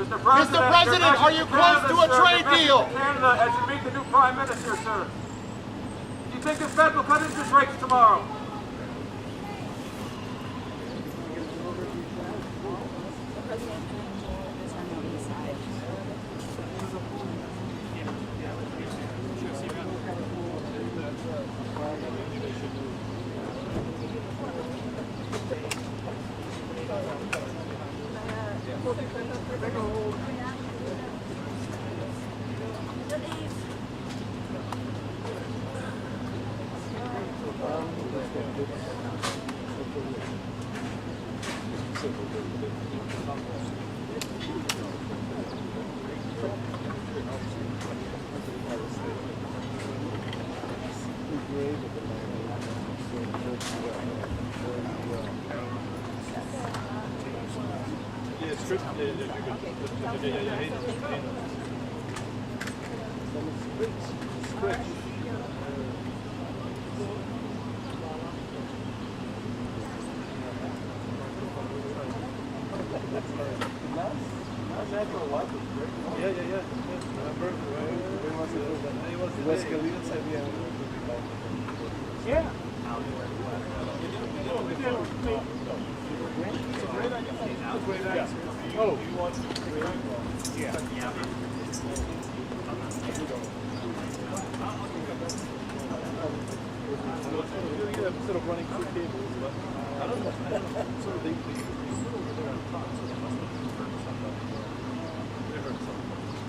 Mr. President, are you close to a trade deal? Canada as you meet the new Prime Minister, sir. Do you think the Fed will cut interest rates tomorrow?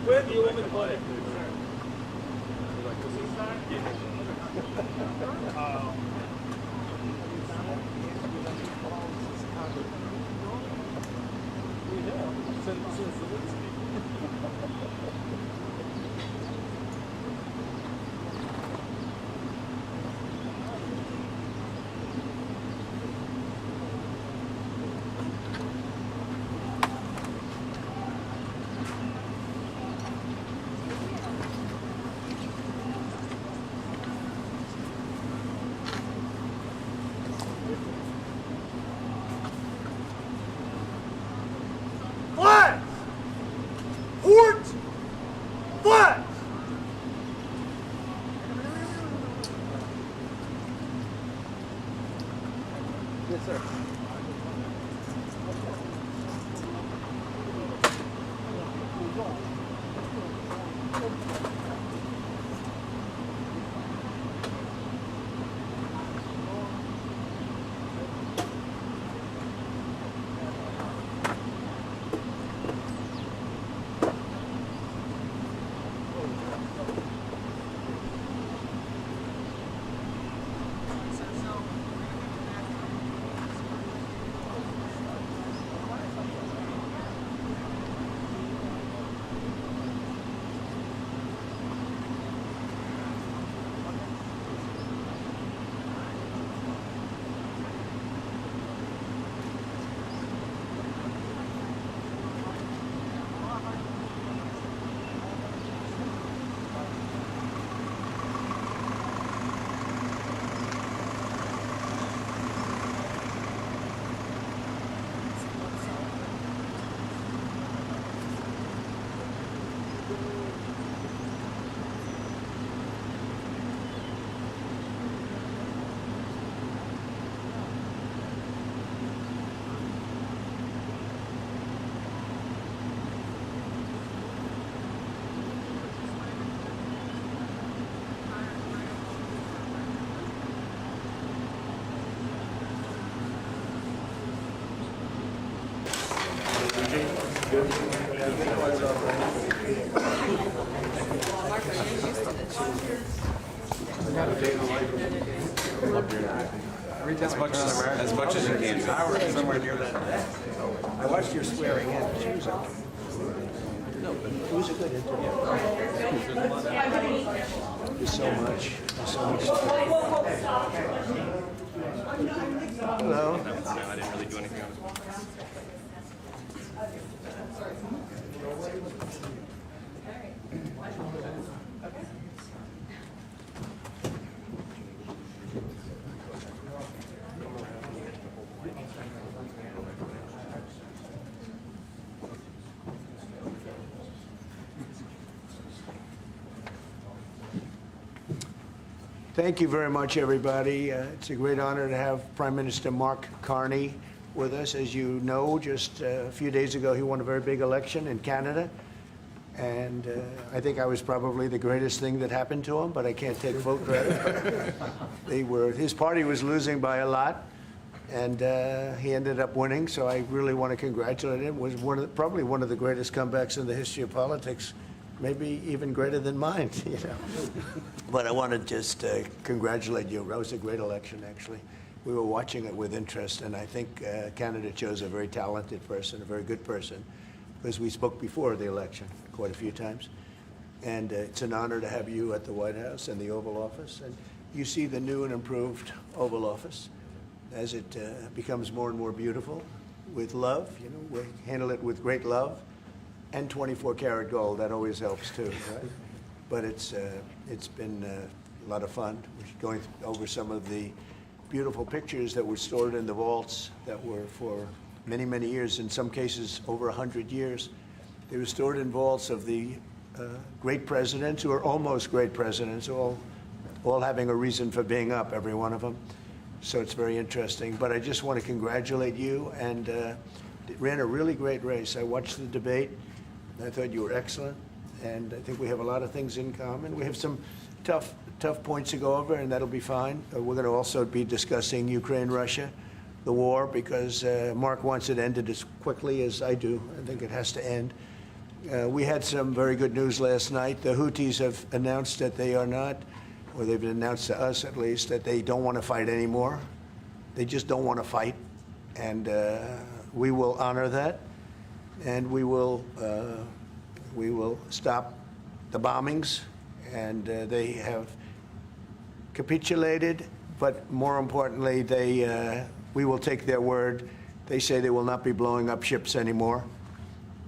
Where do you want me to put it? As much as you can. Somewhere near that. I watched your swearing in. She was okay. No, but it was a good interview. There's so much. There's so much. Hello. No, I didn't really do anything on it. Thank you very much, everybody. It's a great honor to have Prime Minister Mark Carney with us. As you know, just a few days ago, he won a very big election in Canada. And I think I was probably the greatest thing that happened to him, but I can't take full credit. His party was losing by a lot, and he ended up winning. So I really want to congratulate him. It was probably one of the greatest comebacks in the history of politics, maybe even greater than mine. But I want to just congratulate you. That was a great election, actually. We were watching it with interest, and I think Canada chose a very talented person, a very good person, because we spoke before the election quite a few times. And it's an honor to have you at the White House and the Oval Office. And you see the new and improved Oval Office as it becomes more and more beautiful with love. We handle it with great love. And 24-karat gold, that always helps too, right? But it's been a lot of fun. We're going over some of the beautiful pictures that were stored in the vaults that were for many, many years, in some cases over 100 years. They were stored in vaults of the great presidents, or almost great presidents, all having a reason for being up, every one of them. So it's very interesting. But I just want to congratulate you, and ran a really great race. I watched the debate. I thought you were excellent, and I think we have a lot of things in common. We have some tough points to go over, and that'll be fine. We're going to also be discussing Ukraine, Russia, the war, because Mark wants it ended as quickly as I do. I think it has to end. We had some very good news last night. The Houthis have announced that they are not, or they've announced to us at least, that they don't want to fight anymore. They just don't want to fight, and we will honor that. And we will stop the bombings, and they have capitulated. But more importantly, we will take their word. They say they will not be blowing up ships anymore,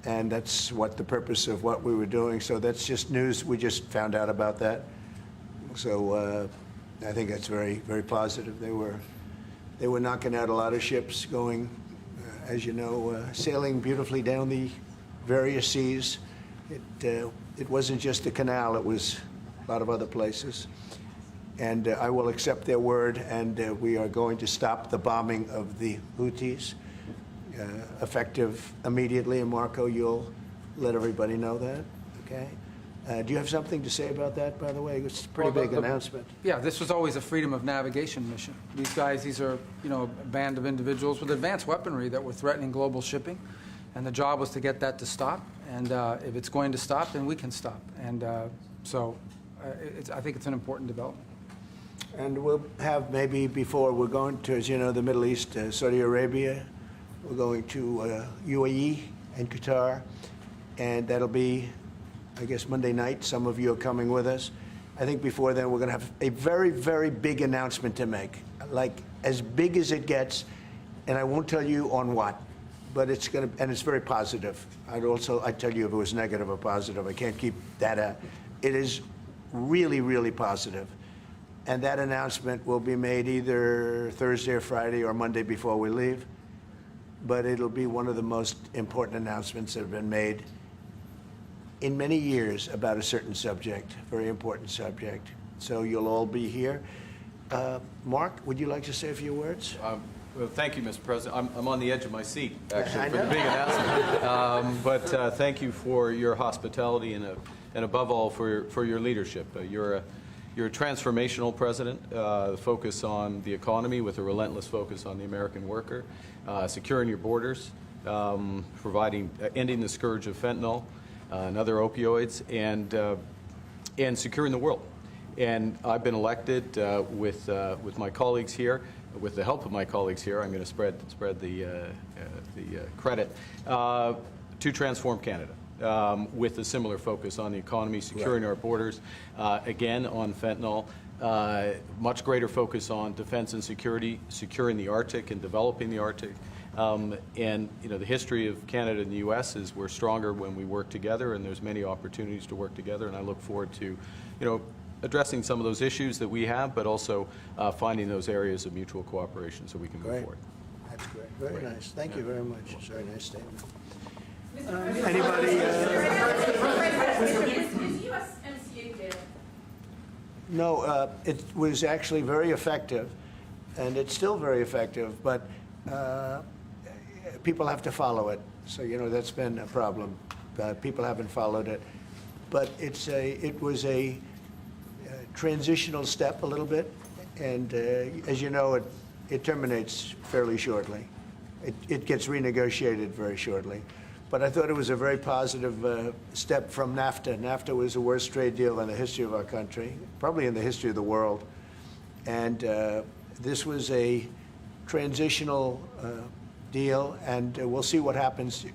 and that's what the purpose of what we were doing. So that's just news. We just found out about that. So I think that's very, very positive. They were knocking out a lot of ships going, as you know, sailing beautifully down the various seas. It wasn't just the canal, it was a lot of other places. And I will accept their word, and we are going to stop the bombing of the Houthis, effective immediately. And Marco, you'll let everybody know that, okay? Do you have something to say about that, by the way? It's a pretty big announcement. Yeah, this was always a freedom of navigation mission. These guys, these are, a band of individuals with advanced weaponry that were threatening global shipping. And the job was to get that to stop. And if it's going to stop, then we can stop. And I think it's an important development. And we'll have maybe before, we're going to, as you know, the Middle East, Saudi Arabia. We're going to UAE and Qatar. And that'll be, I guess, Monday night. Some of you are coming with us. I think before then we're going to have a very, very big announcement to make, like as big as it gets, and I won't tell you on what, but it's going to, and it's very positive. I'd tell you if it was negative or positive. I can't keep that out. It is really, really positive. And that announcement will be made either Thursday or Friday or Monday before we leave. But it'll be one of the most important announcements that have been made in many years about a certain subject, very important subject. So you'll all be here. Mark, would you like to say a few words? Well, thank you, Mr. President. I'm on the edge of my seat, actually, for the big announcement. But thank you for your hospitality and above all for your leadership. You're a transformational president, focus on the economy with a relentless focus on the American worker, securing your borders, ending the scourge of fentanyl and other opioids, and securing the world. And I've been elected with my colleagues here, with the help of my colleagues here. I'm going to spread the credit to transform Canada. With a similar focus on the economy, securing our borders, again on fentanyl, much greater focus on defense and security, securing the Arctic and developing the Arctic. And the history of Canada and the U.S. is we're stronger when we work together, and there's many opportunities to work together. And I look forward to, addressing some of those issues that we have, but also finding those areas of mutual cooperation so we can move forward. That's great. Very nice. Thank you very much. It's a very nice statement. Anybody? Is USMCA dead? No, it was actually very effective, and it's still very effective, but people have to follow it. So, that's been a problem. People haven't followed it. But it was a transitional step a little bit, and as you know, it terminates fairly shortly. It gets renegotiated very shortly. But I thought it was a very positive step from NAFTA. NAFTA was the worst trade deal in the history of our country, probably in the history of the world. And this was a transitional deal, and we'll see what happens.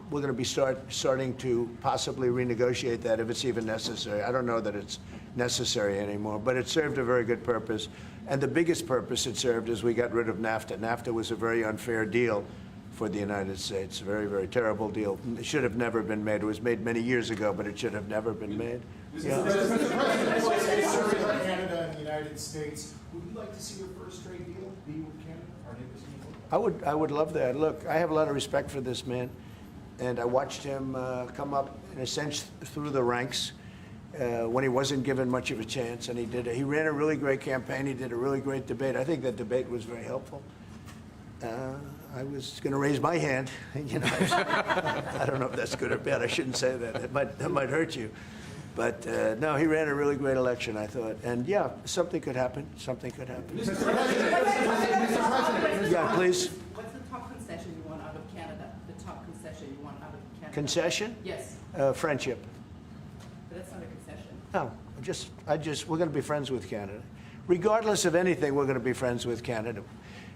We're going to be starting to possibly renegotiate that if it's even necessary. I don't know that it's necessary anymore, but it served a very good purpose. And the biggest purpose it served is we got rid of NAFTA. NAFTA was a very unfair deal for the United States. A very, very terrible deal. It should have never been made. It was made many years ago, but it should have never been made. Mr. President, Canada and the United States, would you like to see your first trade deal be with Canada, our neighbors in the world? I would love that. Look, I have a lot of respect for this man, and I watched him come up, in a sense, through the ranks when he wasn't given much of a chance, and he ran a really great campaign. He did a really great debate. I think that debate was very helpful. I was going to raise my hand. I don't know if that's good or bad. I shouldn't say that. That might hurt you. But no, he ran a really great election, I thought. And yeah, something could happen. Something could happen. Mr. President. Yeah, please. What's the top concession you want out of Canada? The top concession you want out of Canada? Concession? Yes, Friendship. but that's not a concession. No, we're going to be friends with Canada. Regardless of anything, we're going to be friends with Canada.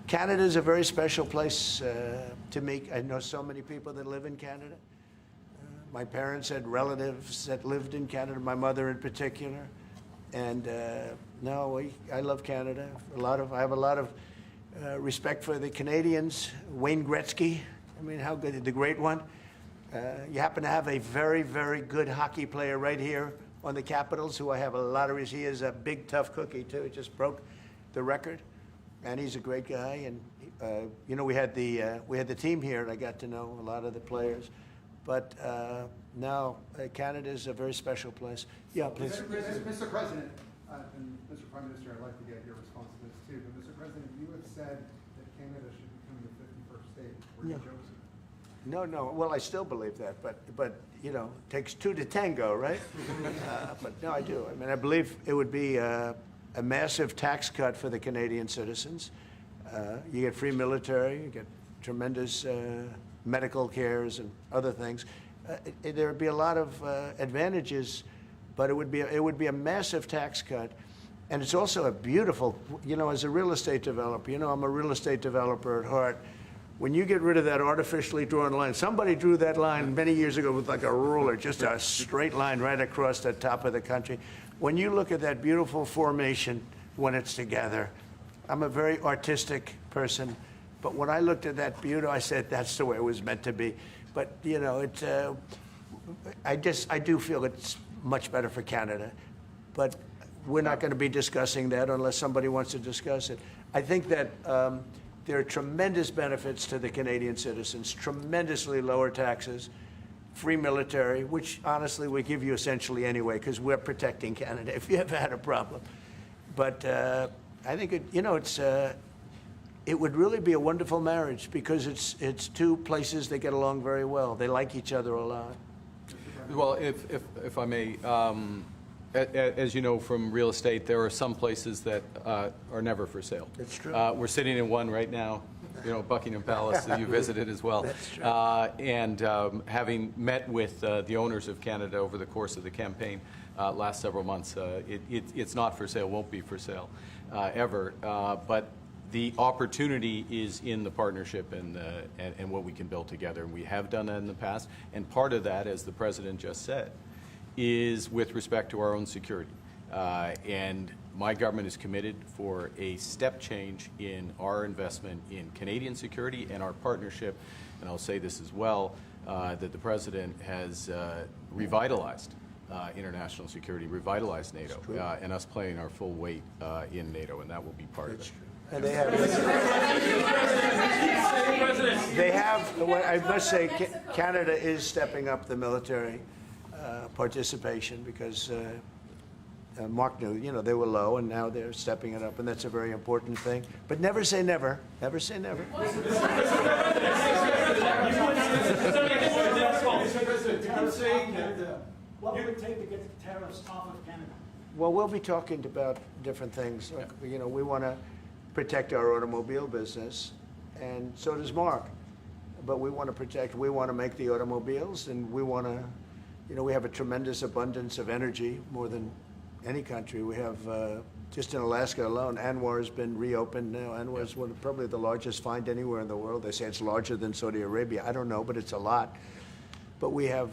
Canada is a very special place to me. I know so many people that live in Canada. My parents had relatives that lived in Canada, my mother in particular. And I love Canada. I have a lot of respect for the Canadians. Wayne Gretzky, I mean, how good, the great one. You happen to have a very, very good hockey player right here on the Capitals, who I have a lot of respect. He is a big, tough cookie, too. He just broke the record. And he's a great guy, and we had the team here, and I got to know a lot of the players. But now Canada is a very special place. Yeah, please. Mr. President, and Mr. Prime Minister, I'd like to get your response to this too. But Mr. President, you have said that Canada should become the 51st state. Were you joking? No. Well, I still believe that, but it takes two to tango, right? But no, I do. I mean, I believe it would be a massive tax cut for the Canadian citizens. You get free military, you get tremendous medical cares and other things. There would be a lot of advantages, but it would be a massive tax cut. And it's also a beautiful, as a real estate developer, I'm a real estate developer at heart. When you get rid of that artificially drawn line, somebody drew that line many years ago with like a ruler, just a straight line right across the top of the country. When you look at that beautiful formation when it's together, I'm a very artistic person, but when I looked at that beauty, I said that's the way it was meant to be. But I do feel it's much better for Canada, but we're not going to be discussing that unless somebody wants to discuss it. I think that there are tremendous benefits to the Canadian citizens, tremendously lower taxes, free military, which honestly we give you essentially anyway because we're protecting Canada if you ever had a problem. But I think it would really be a wonderful marriage because it's two places that get along very well. They like each other a lot. Well, if I may, as you know from real estate, there are some places that are never for sale. That's true. We're sitting in one right now, Buckingham Palace that you visited as well. That's true. And having met with the owners of Canada over the course of the campaign last several months, it's not for sale, won't be for sale ever. But the opportunity is in the partnership and what we can build together. And we have done that in the past. And part of that, as the President just said, is with respect to our own security. And my government is committed for a step change in our investment in Canadian security and our partnership. And I'll say this as well, that the President has revitalized international security, revitalized NATO, and us playing our full weight in NATO, and that will be part of it. And they have, I must say, Canada is stepping up the military participation because Mark knew, they were low, and now they're stepping it up, and that's a very important thing. But never say never. Never say never. What would it take to get the tariffs off of Canada? Well, we'll be talking about different things. Like, we want to protect our automobile business, and so does Mark. But we want to make the automobiles, and we want to, we have a tremendous abundance of energy, more than any country. We have, just in Alaska alone, Anwar has been reopened now. Anwar is probably the largest find anywhere in the world. They say it's larger than Saudi Arabia. I don't know, but it's a lot. But we have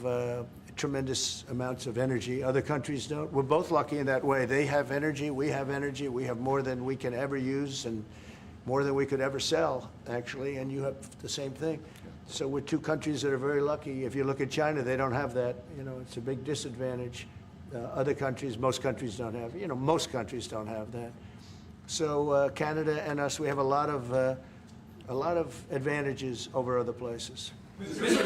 tremendous amounts of energy. Other countries don't. We're both lucky in that way. They have energy, we have energy. We have more than we can ever use and more than we could ever sell, actually, and you have the same thing. So we're two countries that are very lucky. If you look at China, they don't have that. It's a big disadvantage. Other countries, most countries don't have. Most countries don't have that. So Canada and us, we have a lot of advantages over other places. Mr.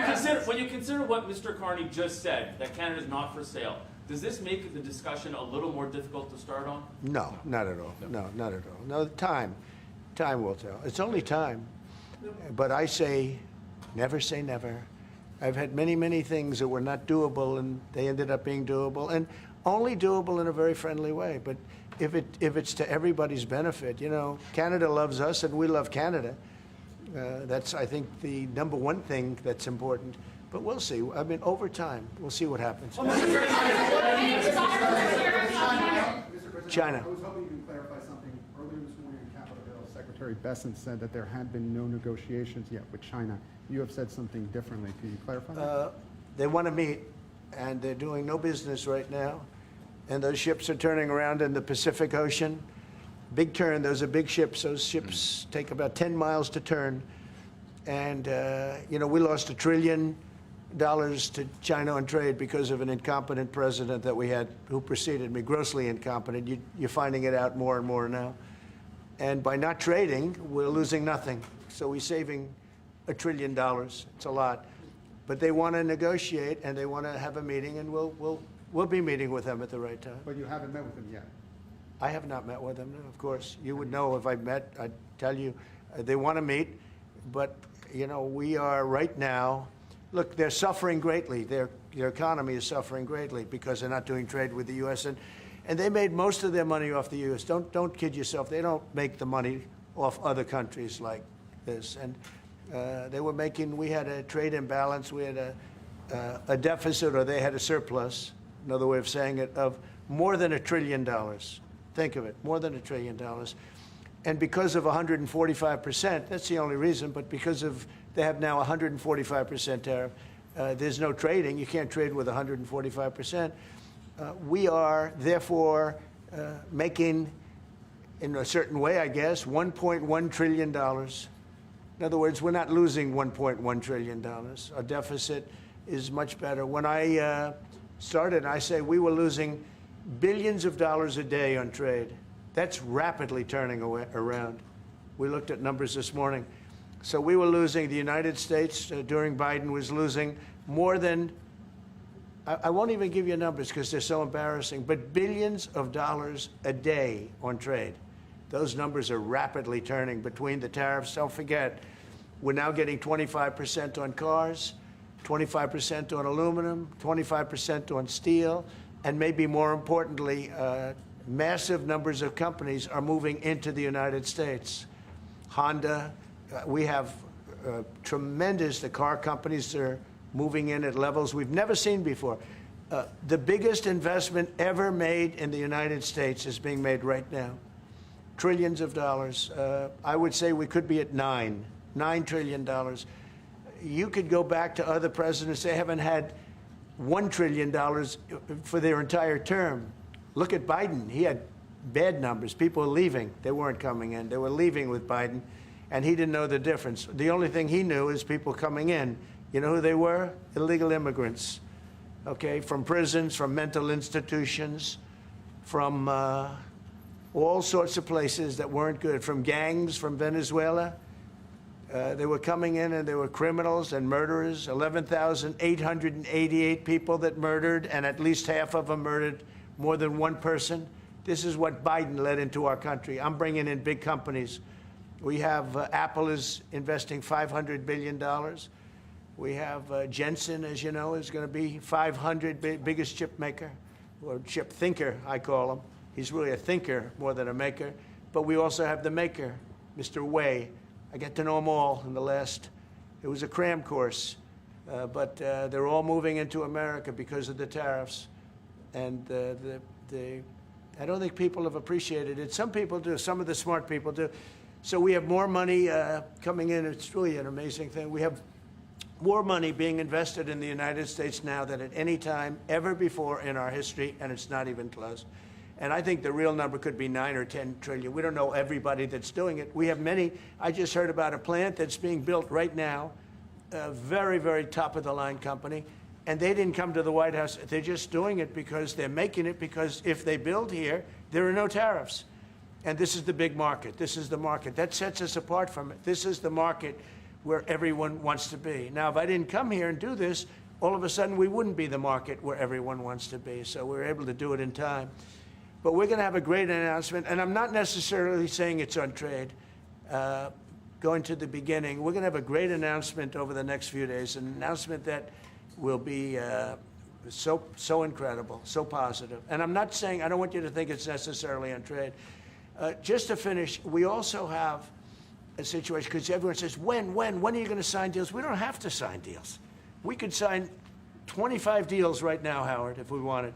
President, when you consider what Mr. Carney just said, that Canada is not for sale, does this make the discussion a little more difficult to start on? No, not at all. No, not at all. No, time will tell. It's only time. But I say never. I've had many, many things that were not doable, and they ended up being doable, and only doable in a very friendly way. But if it's to everybody's benefit, Canada loves us and we love Canada. That's, I think, the number one thing that's important. But we'll see. I mean, over time, we'll see what happens. China. I was hoping you could clarify something. Earlier this morning in Capitol Hill, Secretary Bessent said that there had been no negotiations yet with China. You have said something differently. Can you clarify that? They want to meet, and they're doing no business right now. And those ships are turning around in the Pacific Ocean. Big turn. Those are big ships. Those ships take about 10 miles to turn. And, we lost $1 trillion to China on trade because of an incompetent president that we had who preceded me, grossly incompetent. You're finding it out more and more now. And by not trading, we're losing nothing. So we're saving $1 trillion. It's a lot. But they want to negotiate, and they want to have a meeting, and we'll be meeting with them at the right time. But you haven't met with them yet. I have not met with them, no, of course. You would know if I met. I'd tell you. They want to meet, but, we are right now. Look, they're suffering greatly. Their economy is suffering greatly because they're not doing trade with the U.S. And they made most of their money off the U.S. Don't kid yourself. They don't make the money off other countries like this. And we had a trade imbalance. We had a deficit, or they had a surplus, another way of saying it, of more than $1 trillion. Think of it, more than $1 trillion. And because of 145%, that's the only reason, but because of they have now 145% tariff, there's no trading. You can't trade with 145%. We are, therefore, making, in a certain way, I guess, $1.1 trillion. In other words, we're not losing $1.1 trillion. Our deficit is much better. When I started, I say we were losing billions of dollars a day on trade. That's rapidly turning around. We looked at numbers this morning. So we were losing, the United States during Biden was losing more than, I won't even give you numbers because they're so embarrassing, but billions of dollars a day on trade. Those numbers are rapidly turning between the tariffs. Don't forget, we're now getting 25% on cars, 25% on aluminum, 25% on steel, and maybe more importantly, massive numbers of companies are moving into the United States. Honda, we have tremendous, the car companies are moving in at levels we've never seen before. The biggest investment ever made in the United States is being made right now. Trillions of dollars. I would say we could be at $9 trillion. You could go back to other presidents. They haven't had $1 trillion for their entire term. Look at Biden. He had bad numbers. People were leaving. They weren't coming in. They were leaving with Biden, and he didn't know the difference. The only thing he knew is people coming in. You know who they were? Illegal immigrants, okay, from prisons, from mental institutions, from all sorts of places that weren't good, from gangs, from Venezuela. They were coming in and they were criminals and murderers, 11,888 people that murdered, and at least half of them murdered more than one person. This is what Biden led into our country. I'm bringing in big companies. We have Apple is investing $500 billion. We have Jensen, as you know, is going to be 500 biggest chip maker, or chip thinker, I call him. He's really a thinker more than a maker. But we also have the maker, Mr. Wei. I get to know them all in the last, it was a cram course, but they're all moving into America because of the tariffs. And I don't think people have appreciated it. Some people do, some of the smart people do. So we have more money coming in. It's really an amazing thing. We have more money being invested in the United States now than at any time ever before in our history, and it's not even close. And I think the real number could be 9 or 10 trillion. We don't know everybody that's doing it. We have many. I just heard about a plant that's being built right now, a very, very top-of-the-line company, and they didn't come to the White House. They're just doing it because they're making it because if they build here, there are no tariffs. And this is the big market. This is the market. That sets us apart from it. This is the market where everyone wants to be. Now, if I didn't come here and do this, all of a sudden we wouldn't be the market where everyone wants to be. So we're able to do it in time. But we're going to have a great announcement, and I'm not necessarily saying it's on trade. Going to the beginning, we're going to have a great announcement over the next few days, an announcement that will be so incredible, so positive. And I'm not saying, I don't want you to think it's necessarily on trade. Just to finish, we also have a situation, because everyone says, when are you going to sign deals? We don't have to sign deals. We could sign 25 deals right now, Howard, if we wanted.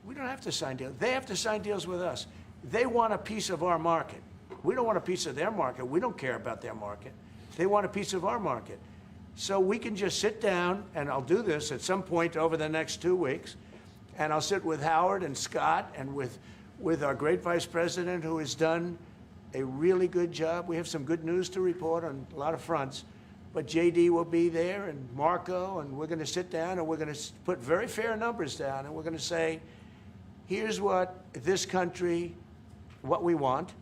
We don't have to sign deals. They have to sign deals with us. They want a piece of our market. We don't want a piece of their market. We don't care about their market. They want a piece of our market. So we can just sit down, and I'll do this at some point over the next 2 weeks, and I'll sit with Howard and Scott and with our great vice president, who has done a really good job. We have some good news to report on a lot of fronts. But JD will be there, and Marco, and we're going to sit down, and we're going to put very fair numbers down, and we're going to say, here's what this country, what we want,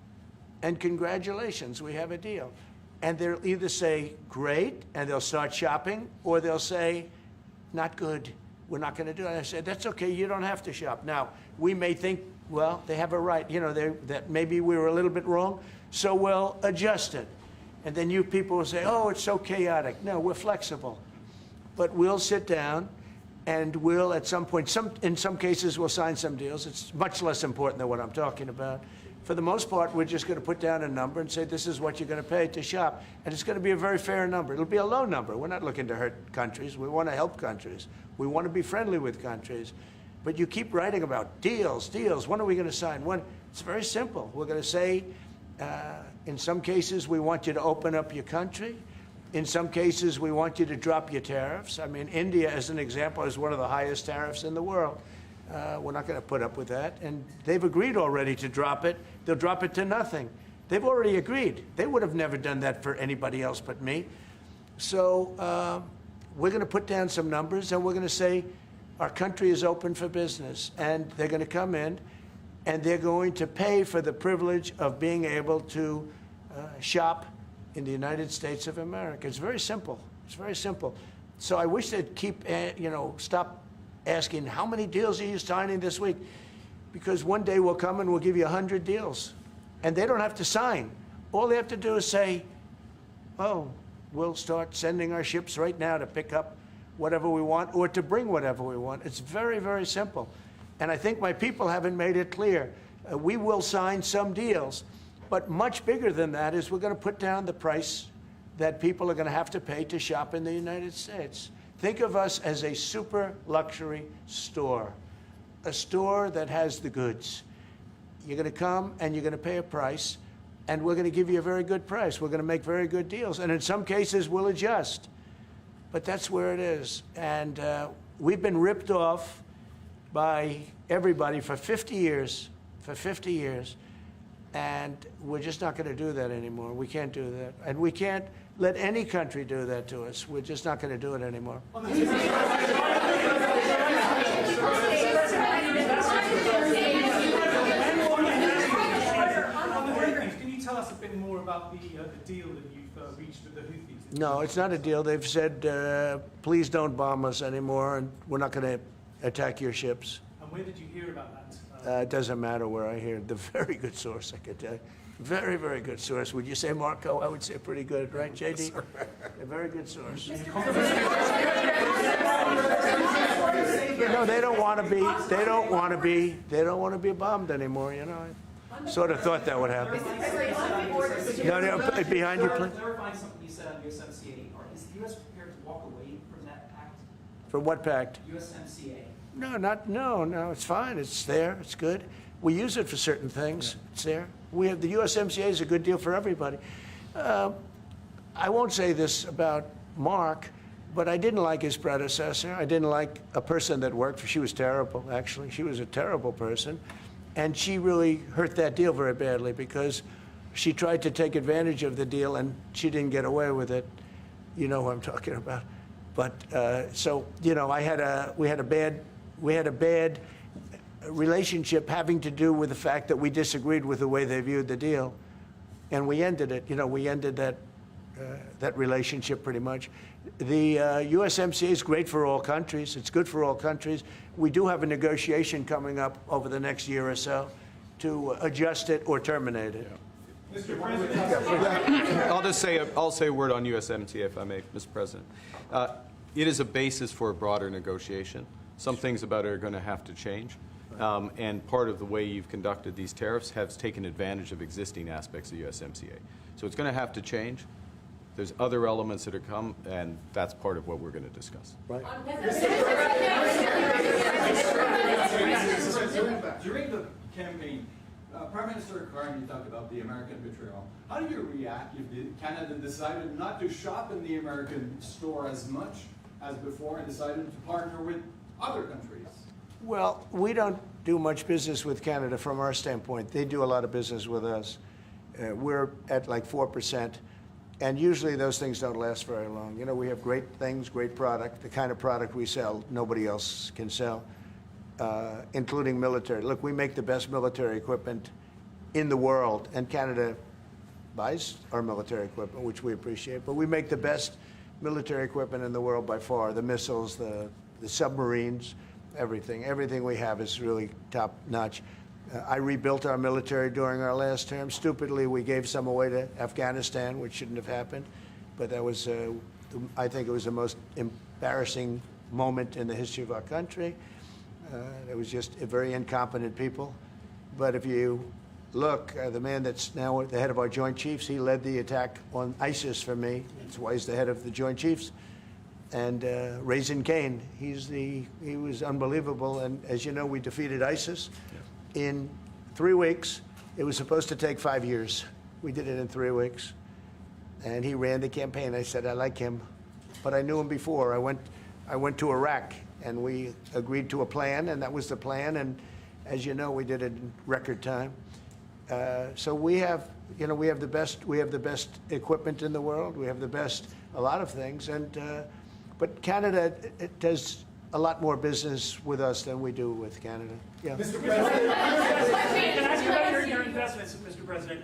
and congratulations, we have a deal. And they'll either say, great, and they'll start shopping, or they'll say, not good, we're not going to do it. And I said, that's okay, you don't have to shop. Now, we may think, well, they have a right, you know, that maybe we were a little bit wrong, so we'll adjust it. And then you people will say, oh, it's so chaotic. No, we're flexible. But we'll sit down, and we'll, at some point, in some cases, we'll sign some deals. It's much less important than what I'm talking about. For the most part, we're just going to put down a number and say, this is what you're going to pay to shop. And it's going to be a very fair number. It'll be a low number. We're not looking to hurt countries. We want to help countries. We want to be friendly with countries. But you keep writing about deals. When are we going to sign? When? It's very simple. We're going to say, in some cases, we want you to open up your country. In some cases, we want you to drop your tariffs. I mean, India, as an example, is one of the highest tariffs in the world. We're not going to put up with that. And they've agreed already to drop it. They'll drop it to nothing. They've already agreed. They would have never done that for anybody else but me. So we're going to put down some numbers, and we're going to say our country is open for business. And they're going to come in, and they're going to pay for the privilege of being able to shop in the United States of America. It's very simple. It's very simple. So I wish they'd keep, stop asking, how many deals are you signing this week? Because one day we'll come and we'll give you 100 deals. And they don't have to sign. All they have to do is say, oh, we'll start sending our ships right now to pick up whatever we want or to bring whatever we want. It's very, very simple. And I think my people haven't made it clear. We will sign some deals. But much bigger than that is we're going to put down the price that people are going to have to pay to shop in the United States. Think of us as a super luxury store, a store that has the goods. You're going to come and you're going to pay a price, and we're going to give you a very good price. We're going to make very good deals. And in some cases, we'll adjust. But that's where it is. And we've been ripped off by everybody for 50 years, and we're just not going to do that anymore. We can't do that. And we can't let any country do that to us. We're just not going to do it anymore. Can you tell us a bit more about the deal that you've reached with the Houthis? No, it's not a deal. They've said, please don't bomb us anymore, and we're not going to attack your ships. And where did you hear about that? It doesn't matter where I hear. The very good source, I could tell you. Very, very good source. Would you say, Marco? I would say pretty good, right, JD? A very good source. No, they don't want to be. They don't want to be. They don't want to be bombed anymore. You know, I sort of thought that would happen. No, behind you, please. Clarifying something you said on USMCA, is the U.S. prepared to walk away from that pact? From what pact? USMCA. No, it's fine. It's there. It's good. We use it for certain things. It's there. We have the USMCA is a good deal for everybody. I won't say this about Mark, but I didn't like his predecessor. I didn't like a person that worked for. She was terrible, actually. She was a terrible person, and she really hurt that deal very badly because she tried to take advantage of the deal and she didn't get away with it. You know who I'm talking about. But so you know, we had a bad relationship having to do with the fact that we disagreed with the way they viewed the deal, and we ended it. You know, we ended that relationship pretty much. The USMCA is great for all countries. It's good for all countries. We do have a negotiation coming up over the next year or so to adjust it or terminate it. Mr. President. I'll say a word on USMCA, if I may, Mr. President. It is a basis for a broader negotiation. Some things about it are going to have to change. And part of the way you've conducted these tariffs has taken advantage of existing aspects of USMCA. So it's going to have to change. There's other elements that are come, and that's part of what we're going to discuss. Right. During the campaign, Prime Minister Carney talked about the American betrayal. How do you react if Canada decided not to shop in the American store as much as before and decided to partner with other countries? Well, we don't do much business with Canada from our standpoint. They do a lot of business with us. We're at like 4%, and usually those things don't last very long. You know, we have great things, great product. The kind of product we sell, nobody else can sell, including military. Look, we make the best military equipment in the world, and Canada buys our military equipment, which we appreciate. But we make the best military equipment in the world by far. The missiles, the submarines, everything we have is really top notch. I rebuilt our military during our last term. Stupidly, we gave some away to Afghanistan, which shouldn't have happened. But that was, I think it was the most embarrassing moment in the history of our country. It was just a very incompetent people. But if you look, the man that's now the head of our Joint Chiefs, he led the attack on ISIS for me. That's why he's the head of the Joint Chiefs. And Raisin Kane, he was unbelievable. And as you know, we defeated ISIS in 3 weeks. It was supposed to take 5 years. We did it in 3 weeks. And he ran the campaign. I said, I like him. But I knew him before. I went to Iraq, and we agreed to a plan, and that was the plan. And as you know, we did it in record time. So we have, you know, we have the best equipment in the world. We have the best, a lot of things. And but Canada, it does a lot more business with us than we do with Canada. Yeah. Mr. President, can I ask you about your investments, Mr. President?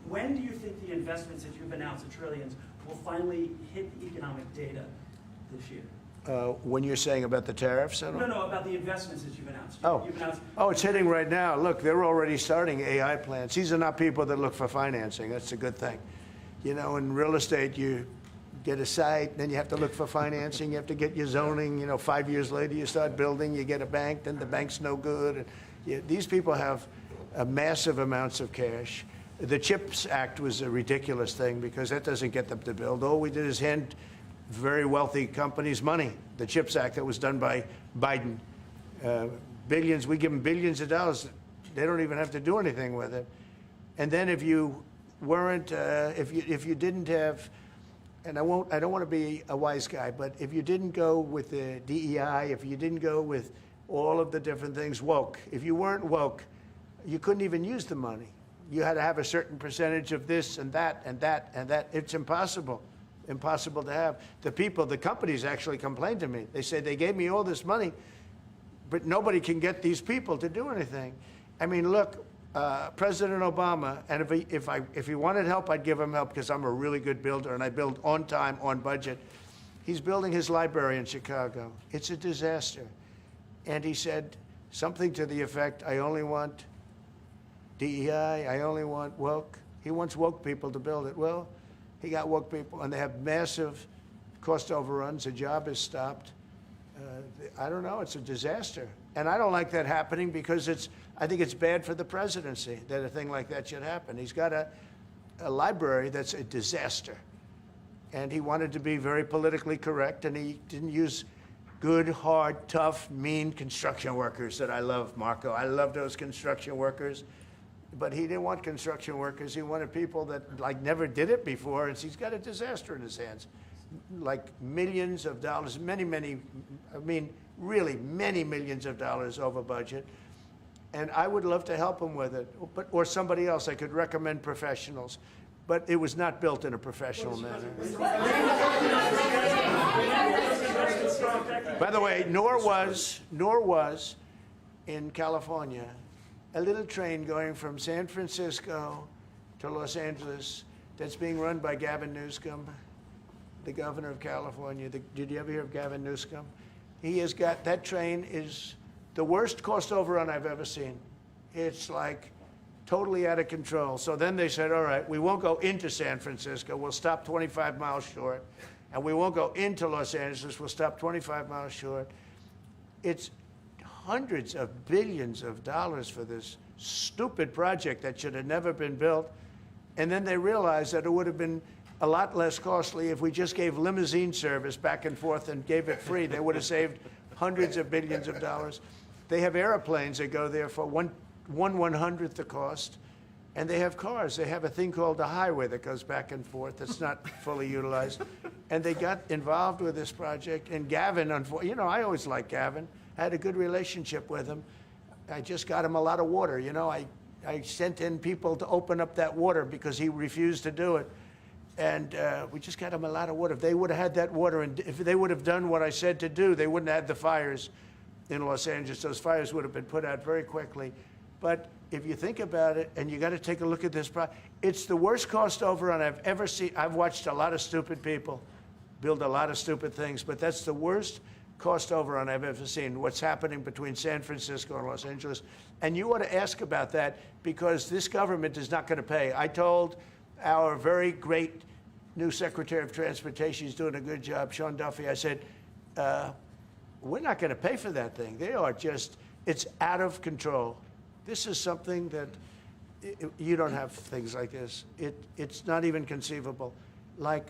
When do you think the investments that you've announced, the trillions, will finally hit the economic data this year? When you're saying about the tariffs? No, about the investments that you've announced. Oh, it's hitting right now. Look, they're already starting AI plants. These are not people that look for financing. That's a good thing. You know, in real estate, you get a site, then you have to look for financing, you have to get your zoning, you know, 5 years later you start building, you get a bank, then the bank's no good. And these people have massive amounts of cash. The CHIPS Act was a ridiculous thing because that doesn't get them to build. All we did is hand very wealthy companies money. The CHIPS Act that was done by Biden. Billions, we give them billions of dollars. They don't even have to do anything with it. And then if you weren't, if you didn't have, and I don't want to be a wise guy, but if you didn't go with the DEI, if you didn't go with all of the different things, woke, if you weren't woke, you couldn't even use the money. You had to have a certain percentage of this and that and that and that. It's impossible to have. The companies actually complained to me. They said they gave me all this money, but nobody can get these people to do anything. I mean, look, President Obama, and if he wanted help, I'd give him help because I'm a really good builder and I build on time, on budget. He's building his library in Chicago. It's a disaster. And he said something to the effect, I only want DEI, I only want woke. He wants woke people to build it. Well, he got woke people, and they have massive cost overruns. The job is stopped. I don't know. It's a disaster. And I don't like that happening because I think it's bad for the presidency that a thing like that should happen. He's got a library that's a disaster. And he wanted to be very politically correct, and he didn't use good, hard, tough, mean construction workers that I love, Marco. I love those construction workers. But he didn't want construction workers. He wanted people that like never did it before, and he's got a disaster in his hands. Like millions of dollars, really many millions of dollars over budget. And I would love to help him with it, or somebody else. I could recommend professionals. But it was not built in a professional manner. By the way, nor was in California a little train going from San Francisco to Los Angeles that's being run by Gavin Newsom, the governor of California. Did you ever hear of Gavin Newsom? He has got, that train is the worst cost overrun I've ever seen. It's like totally out of control. So then they said, all right, we won't go into San Francisco. We'll stop 25 miles short. And we won't go into Los Angeles. We'll stop 25 miles short. It's hundreds of billions of dollars for this stupid project that should have never been built. And then they realized that it would have been a lot less costly if we just gave limousine service back and forth and gave it free. They would have saved hundreds of billions of dollars. They have airplanes that go there for one 1/100th the cost, and they have cars. They have a thing called the highway that goes back and forth that's not fully utilized. And they got involved with this project, and Gavin, I always liked Gavin. I had a good relationship with him. I just got him a lot of water. I sent in people to open up that water because he refused to do it. And we just got him a lot of water. If they would have had that water, and if they would have done what I said to do, they wouldn't have had the fires in Los Angeles. Those fires would have been put out very quickly. But if you think about it, and you got to take a look at this, it's the worst cost overrun I've ever seen. I've watched a lot of stupid people build a lot of stupid things, but that's the worst cost overrun I've ever seen, what's happening between San Francisco and Los Angeles. And you ought to ask about that, because this government is not going to pay. I told our very great new Secretary of Transportation, he's doing a good job, Sean Duffy, I said, we're not going to pay for that thing. It's out of control. This is something that you don't have things like this. It's not even conceivable. Like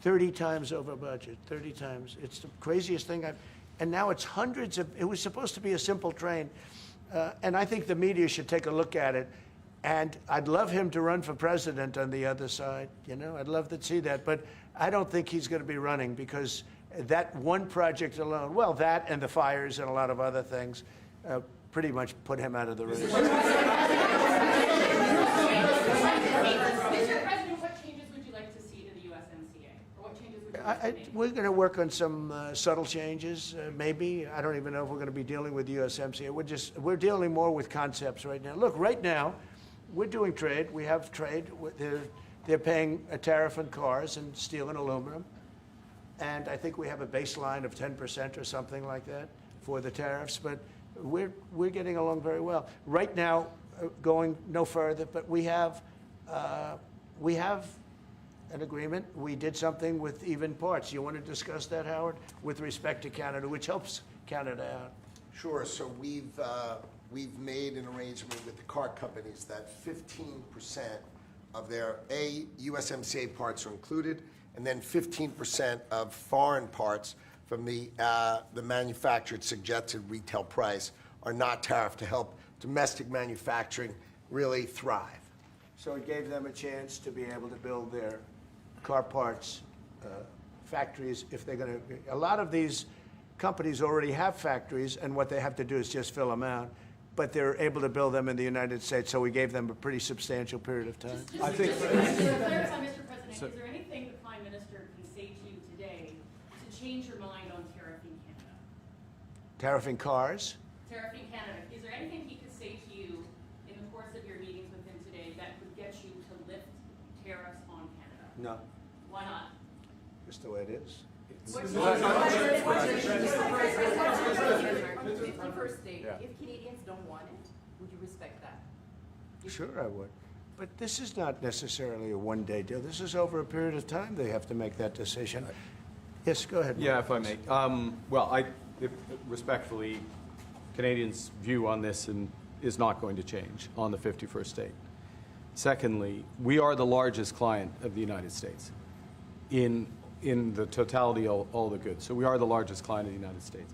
30 times over budget, 30 times. It's the craziest thing and now it's hundreds of, it was supposed to be a simple train. And I think the media should take a look at it. And I'd love him to run for president on the other side. I'd love to see that. But I don't think he's going to be running, because that one project alone, well, that and the fires and a lot of other things, pretty much put him out of the race. Mr. President, what changes would you like to see to the USMCA? Or what changes would you like to make? We're going to work on some subtle changes, maybe. I don't even know if we're going to be dealing with the USMCA. We're dealing more with concepts right now. Look, right now, we're doing trade. We have trade. They're paying a tariff on cars and steel and aluminum. And I think we have a baseline of 10% or something like that for the tariffs. But we're getting along very well. Right now, going no further, but we have an agreement. We did something with even parts. You want to discuss that, Howard, with respect to Canada, which helps Canada out? Sure. So we've made an arrangement with the car companies that 15% of their USMCA parts are included, and then 15% of foreign parts from the manufactured suggested retail price are not tariffed, to help domestic manufacturing really thrive. So it gave them a chance to be able to build their car parts factories if they're going to. A lot of these companies already have factories, and what they have to do is just fill them out. But they're able to build them in the United States, so we gave them a pretty substantial period of time. Just to clarify, Mr. President, is there anything the Prime Minister can say to you today to change your mind on tariffing Canada? Tariffing cars? Tariffing Canada. Is there anything he could say to you in the course of your meeting tariffs on Canada? No, Why not? just the way it is. First state, Yeah. if Canadians don't want it, would you respect that? Sure, I would. But this is not necessarily a one-day deal. This is over a period of time they have to make that decision. Yes, go ahead. Yeah, if I may. Respectfully, Canadians' view on this is not going to change on the 51st state. Secondly, we are the largest client of the United States in the totality of all the goods. So we are the largest client of the United States.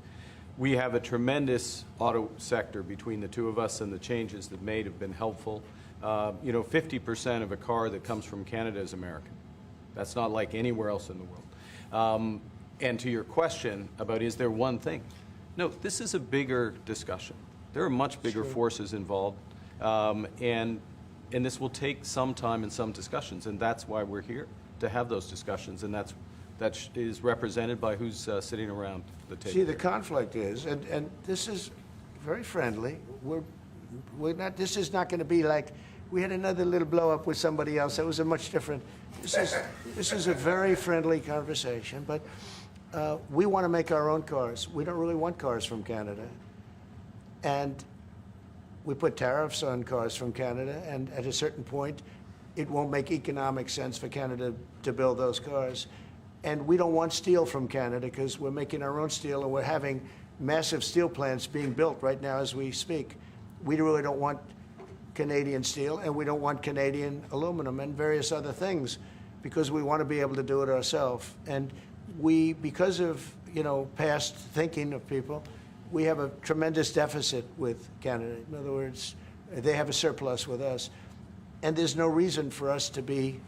We have a tremendous auto sector between the two of us, and the changes that made have been helpful. 50% of a car that comes from Canada is American. That's not like anywhere else in the world. And to your question about is there one thing? No, this is a bigger discussion. There are much bigger forces involved, and this will take some time and some discussions, and that's why we're here, to have those discussions, and that is represented by who's sitting around the table. See, the conflict is, and this is very friendly. We're not. This is not going to be like we had another little blow up with somebody else. That was a much different. This is a very friendly conversation, but we want to make our own cars. We don't really want cars from Canada, and we put tariffs on cars from Canada, and at a certain point, it won't make economic sense for Canada to build those cars. And we don't want steel from Canada because we're making our own steel, and we're having massive steel plants being built right now as we speak. We really don't want Canadian steel, and we don't want Canadian aluminum and various other things because we want to be able to do it ourselves. And we, because of past thinking of people, we have a tremendous deficit with Canada. In other words, they have a surplus with us. And there's no reason for us to be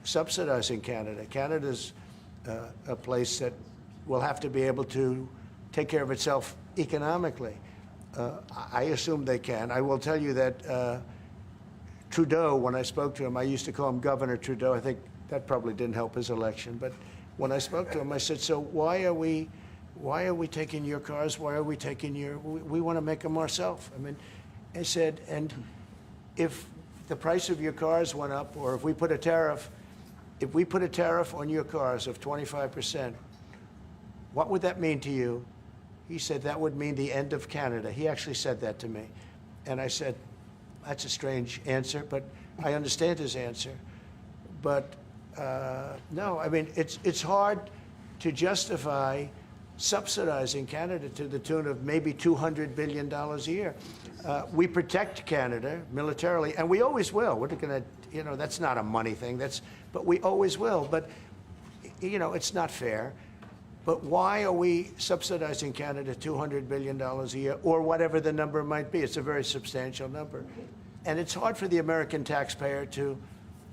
subsidizing Canada. Canada's a place that will have to be able to take care of itself economically. I assume they can. I will tell you that Trudeau, when I spoke to him, I used to call him Governor Trudeau. I think that probably didn't help his election. But when I spoke to him, I said, so why are we taking your cars? Why are we taking we want to make them ourselves. I mean, I said, and if the price of your cars went up, or if we put a tariff on your cars of 25%, what would that mean to you? He said that would mean the end of Canada. He actually said that to me. And I said, that's a strange answer, but I understand his answer. But no, I mean, it's hard to justify subsidizing Canada to the tune of maybe $200 billion a year. We protect Canada militarily, and we always will. We're not going to, that's not a money thing. But we always will. But, it's not fair. But why are we subsidizing Canada $200 billion a year, or whatever the number might be? It's a very substantial number. And it's hard for the American taxpayer to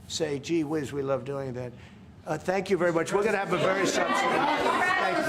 say, gee whiz, we love doing that. Thank you very much. We're going to have a very substantial. Thank you.